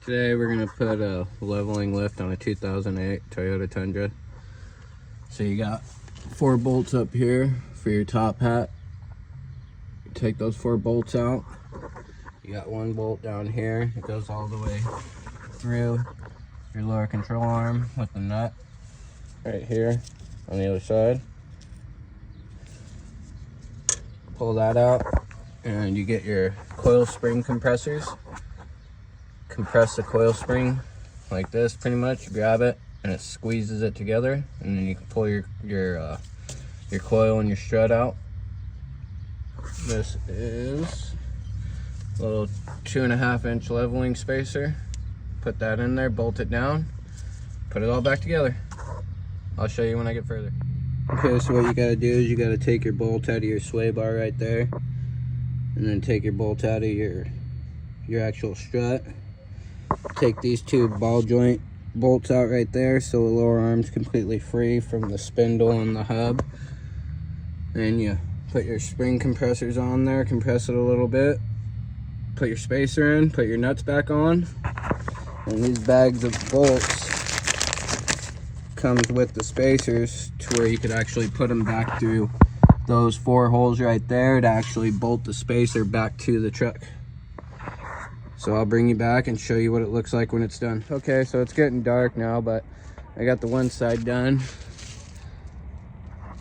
Today we're going to put a leveling lift on a 2008 Toyota Tundra. So you got 4 bolts up here for your top hat. You take those 4 bolts out. You got 1 bolt down here. It goes all the way through your lower control arm with the nut right here on the other side. Pull that out and you get your coil spring compressors. Compress the coil spring like this, pretty much. Grab it and it squeezes it together, and then you can pull your coil and your strut out. This is a little 2.5-inch leveling spacer. Put that in there, bolt it down, put it all back together. I'll show you when I get further. Okay, so what you gotta do is you gotta take your bolt out of your sway bar right there, and then take your bolt out of your actual strut. Take these 2 ball joint bolts out right there, so the lower arm's completely free from the spindle and the hub. Then you put your spring compressors on there, compress it a little bit, put your spacer in, put your nuts back on, and these bags of bolts comes with the spacers to where you could actually put them back through those 4 holes right there to actually bolt the spacer back to the truck. So I'll bring you back and show you what it looks like when it's done. Okay, so it's getting dark now, but I got the one side done.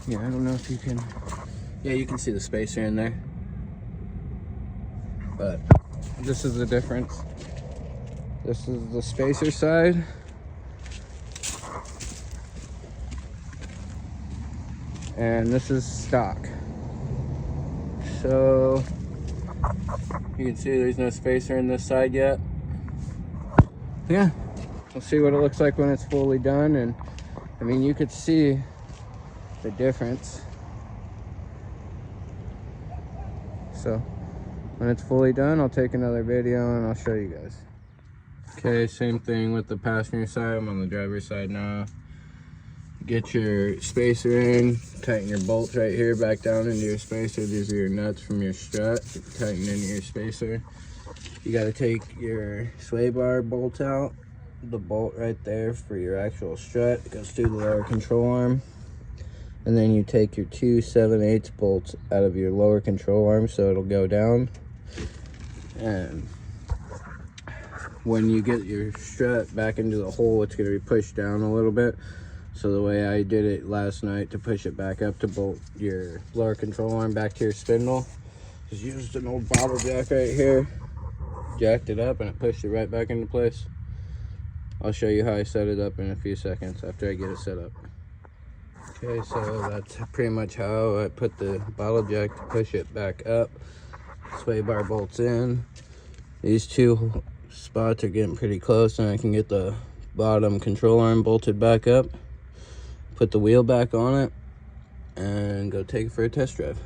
Yeah, I don't know if you can, yeah, you can see the spacer in there. But this is the difference. This is the spacer side. And this is stock. So you can see there's no spacer in this side yet. Yeah, we'll see what it looks like when it's fully done. And I mean, you could see the difference. So when it's fully done, I'll take another video and I'll show you guys. Okay, same thing with the passenger side. I'm on the driver's side now. Get your spacer in, tighten your bolts right here back down into your spacer. These are your nuts from your strut. Tighten into your spacer. You got to take your sway bar bolt out. The bolt right there for your actual strut. It goes through the lower control arm. And then you take your 2 7/8 bolts out of your lower control arm so it'll go down. And when you get your strut back into the hole, it's going to be pushed down a little bit. So the way I did it last night to push it back up to bolt your lower control arm back to your spindle, just used an old bottle jack right here, jacked it up, and it pushed it right back into place. I'll show you how I set it up in a few seconds after I get it set up. Okay, so that's pretty much how I put the bottle jack to push it back up. Sway bar bolts in. These 2 spots are getting pretty close, and I can get the bottom control arm bolted back up. Put the wheel back on it and go take it for a test drive.